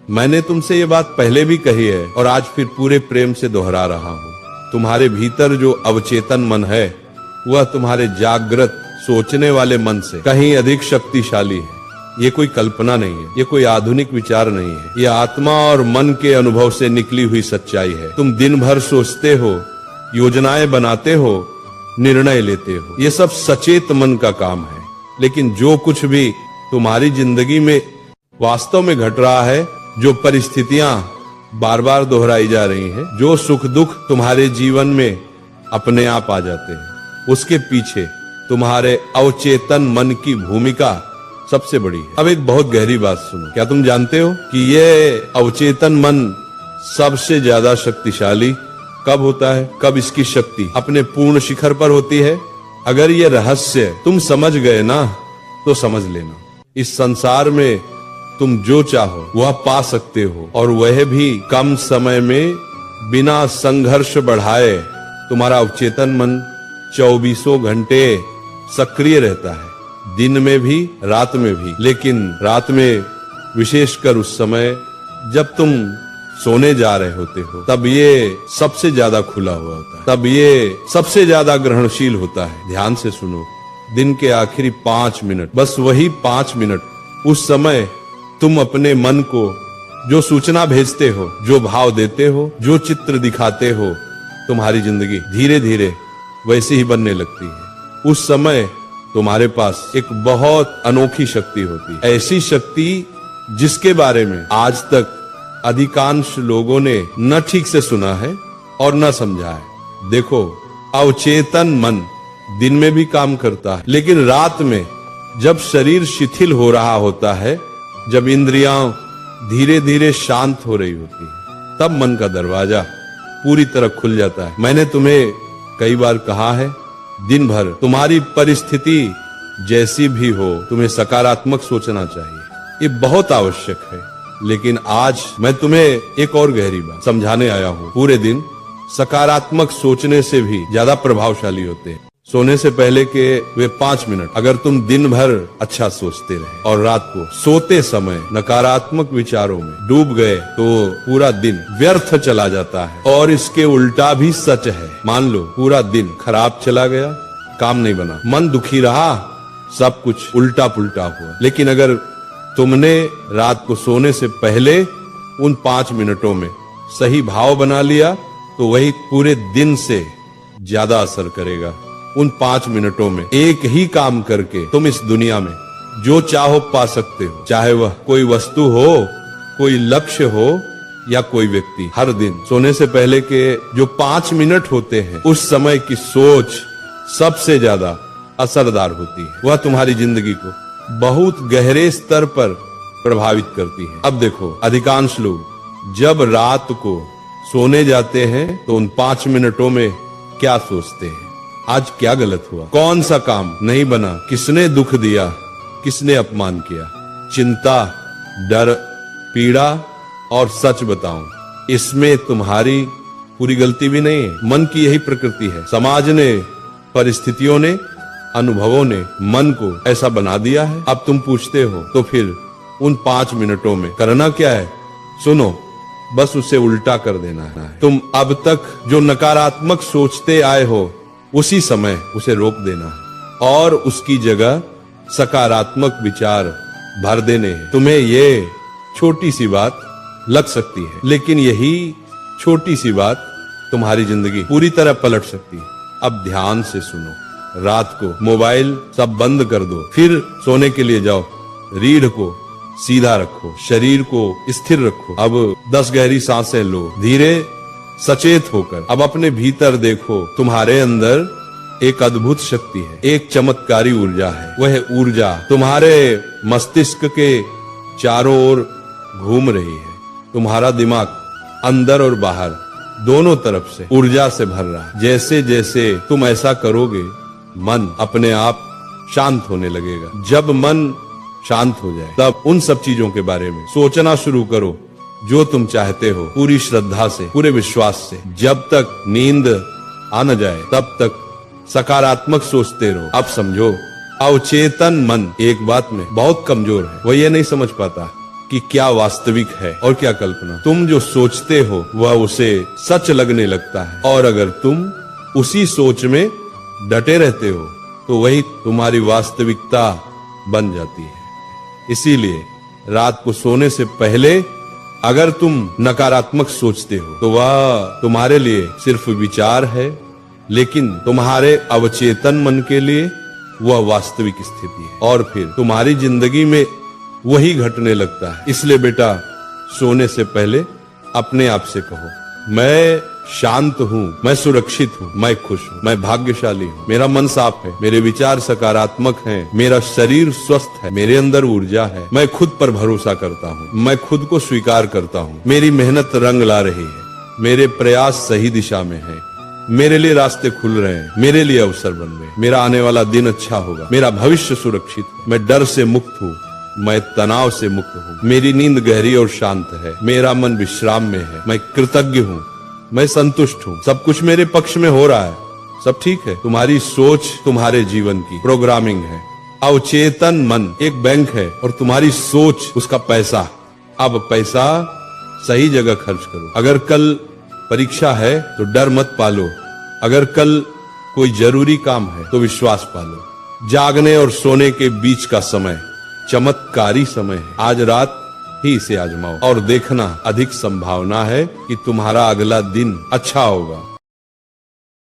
मैंने तुमसे ये बात पहले भी कही है और आज फिर पूरे प्रेम से दोहरा रहा हूँ। तुम्हारे भीतर जो अवचेतन मन है वह तुम्हारे जागृत सोचने वाले मन से कहीं अधिक शक्तिशाली है। ये कोई कल्पना नहीं है, ये कोई आधुनिक विचार नहीं है, ये आत्मा और मन के अनुभव से निकली हुई सच्चाई है। तुम दिन भर सोचते हो, योजनाएं बनाते हो, निर्णय लेते हो, ये सब सचेत मन का काम है। लेकिन जो कुछ भी तुम्हारी जिंदगी में वास्तव में घट रहा है, जो परिस्थितियां बार बार दोहराई जा रही हैं, जो सुख दुख तुम्हारे जीवन में अपने आप आ जाते हैं, उसके पीछे तुम्हारे अवचेतन मन की भूमिका सबसे बड़ी है। अब एक बहुत गहरी बात सुनो। क्या तुम जानते हो कि ये अवचेतन मन सबसे ज्यादा शक्तिशाली कब होता है? कब इसकी शक्ति अपने पूर्ण शिखर पर होती है? अगर ये रहस्य तुम समझ गए ना तो समझ लेना, इस संसार में तुम जो चाहो वह पा सकते हो, और वह भी कम समय में बिना संघर्ष बढ़ाए। तुम्हारा अवचेतन मन 24 घंटे सक्रिय रहता है, दिन में भी रात में भी। लेकिन रात में विशेषकर उस समय जब तुम सोने जा रहे होते हो, तब ये सबसे ज्यादा खुला हुआ होता है, तब ये सबसे ज्यादा ग्रहणशील होता है। ध्यान से सुनो, दिन के आखिरी 5 मिनट, बस वही 5 मिनट, उस समय तुम अपने मन को जो सूचना भेजते हो, जो भाव देते हो, जो चित्र दिखाते हो, तुम्हारी जिंदगी धीरे धीरे वैसी ही बनने लगती है। उस समय तुम्हारे पास एक बहुत अनोखी शक्ति होती है, ऐसी शक्ति जिसके बारे में आज तक अधिकांश लोगों ने न ठीक से सुना है और न समझा है। देखो, अवचेतन मन दिन में भी काम करता है, लेकिन रात में जब शरीर शिथिल हो रहा होता है, जब इंद्रियां धीरे धीरे शांत हो रही होती है, तब मन का दरवाजा पूरी तरह खुल जाता है। मैंने तुम्हें कई बार कहा है, दिन भर तुम्हारी परिस्थिति जैसी भी हो, तुम्हें सकारात्मक सोचना चाहिए। ये बहुत आवश्यक है। लेकिन आज मैं तुम्हें एक और गहरी बात समझाने आया हूँ। पूरे दिन सकारात्मक सोचने से भी ज्यादा प्रभावशाली होते हैं सोने से पहले के वे 5 मिनट। अगर तुम दिन भर अच्छा सोचते रहे और रात को सोते समय नकारात्मक विचारों में डूब गए, तो पूरा दिन व्यर्थ चला जाता है। और इसके उल्टा भी सच है। मान लो पूरा दिन खराब चला गया, काम नहीं बना, मन दुखी रहा, सब कुछ उल्टा पुल्टा हुआ। लेकिन अगर तुमने रात को सोने से पहले उन 5 मिनटों में सही भाव बना लिया, तो वही पूरे दिन से ज्यादा असर करेगा। उन 5 मिनटों में एक ही काम करके तुम इस दुनिया में जो चाहो पा सकते हो, चाहे वह कोई वस्तु हो, कोई लक्ष्य हो या कोई व्यक्ति। हर दिन सोने से पहले के जो 5 मिनट होते हैं, उस समय की सोच सबसे ज्यादा असरदार होती है। वह तुम्हारी जिंदगी को बहुत गहरे स्तर पर प्रभावित करती है। अब देखो, अधिकांश लोग जब रात को सोने जाते हैं तो उन 5 मिनटों में क्या सोचते हैं? आज क्या गलत हुआ, कौन सा काम नहीं बना, किसने दुख दिया, किसने अपमान किया। चिंता, डर, पीड़ा और सच बताऊं, इसमें तुम्हारी पूरी गलती भी नहीं है। मन की यही प्रकृति है। समाज ने, परिस्थितियों ने, अनुभवों ने मन को ऐसा बना दिया है। अब तुम पूछते हो तो फिर उन 5 मिनटों में करना क्या है? सुनो, बस उसे उल्टा कर देना है। तुम अब तक जो नकारात्मक सोचते आए हो, उसी समय उसे रोक देना है और उसकी जगह सकारात्मक विचार भर देने हैं। तुम्हें ये छोटी सी बात लग सकती है, लेकिन यही छोटी सी बात तुम्हारी जिंदगी पूरी तरह पलट सकती है। अब ध्यान से सुनो, रात को मोबाइल सब बंद कर दो, फिर सोने के लिए जाओ। रीढ़ को सीधा रखो, शरीर को स्थिर रखो। अब 10 गहरी सांसें लो, धीरे सचेत होकर। अब अपने भीतर देखो, तुम्हारे अंदर एक अद्भुत शक्ति है, एक चमत्कारी ऊर्जा है। वह ऊर्जा तुम्हारे मस्तिष्क के चारों ओर घूम रही है। तुम्हारा दिमाग अंदर और बाहर दोनों तरफ से ऊर्जा से भर रहा है। जैसे जैसे तुम ऐसा करोगे, मन अपने आप शांत होने लगेगा। जब मन शांत हो जाए, तब उन सब चीजों के बारे में सोचना शुरू करो जो तुम चाहते हो, पूरी श्रद्धा से, पूरे विश्वास से। जब तक नींद आ न जाए, तब तक सकारात्मक सोचते रहो। अब समझो, अवचेतन मन एक बात में बहुत कमजोर है। वह ये नहीं समझ पाता कि क्या वास्तविक है और क्या कल्पना। तुम जो सोचते हो वह उसे सच लगने लगता है, और अगर तुम उसी सोच में डटे रहते हो तो वही तुम्हारी वास्तविकता बन जाती है। इसीलिए रात को सोने से पहले अगर तुम नकारात्मक सोचते हो तो वह तुम्हारे लिए सिर्फ विचार है, लेकिन तुम्हारे अवचेतन मन के लिए वह वास्तविक स्थिति है, और फिर तुम्हारी जिंदगी में वही घटने लगता है। इसलिए बेटा, सोने से पहले अपने आप से कहो, मैं शांत हूँ, मैं सुरक्षित हूँ, मैं खुश हूँ, मैं भाग्यशाली हूँ, मेरा मन साफ है, मेरे विचार सकारात्मक हैं, मेरा शरीर स्वस्थ है, मेरे अंदर ऊर्जा है, मैं खुद पर भरोसा करता हूँ, मैं खुद को स्वीकार करता हूँ, मेरी मेहनत रंग ला रही है, मेरे प्रयास सही दिशा में है, मेरे लिए रास्ते खुल रहे हैं, मेरे लिए अवसर बन रहे हैं, मेरा आने वाला दिन अच्छा होगा, मेरा भविष्य सुरक्षित है, मैं डर से मुक्त हूँ, मैं तनाव से मुक्त हूँ, मेरी नींद गहरी और शांत है, मेरा मन विश्राम में है, मैं कृतज्ञ हूँ, मैं संतुष्ट हूँ, सब कुछ मेरे पक्ष में हो रहा है, सब ठीक है। तुम्हारी सोच तुम्हारे जीवन की प्रोग्रामिंग है। अवचेतन मन एक बैंक है और तुम्हारी सोच उसका पैसा। अब पैसा सही जगह खर्च करो। अगर कल परीक्षा है तो डर मत पालो, अगर कल कोई जरूरी काम है तो विश्वास पालो। जागने और सोने के बीच का समय चमत्कारी समय है। आज रात ही इसे आजमाओ और देखना, अधिक संभावना है कि तुम्हारा अगला दिन अच्छा होगा।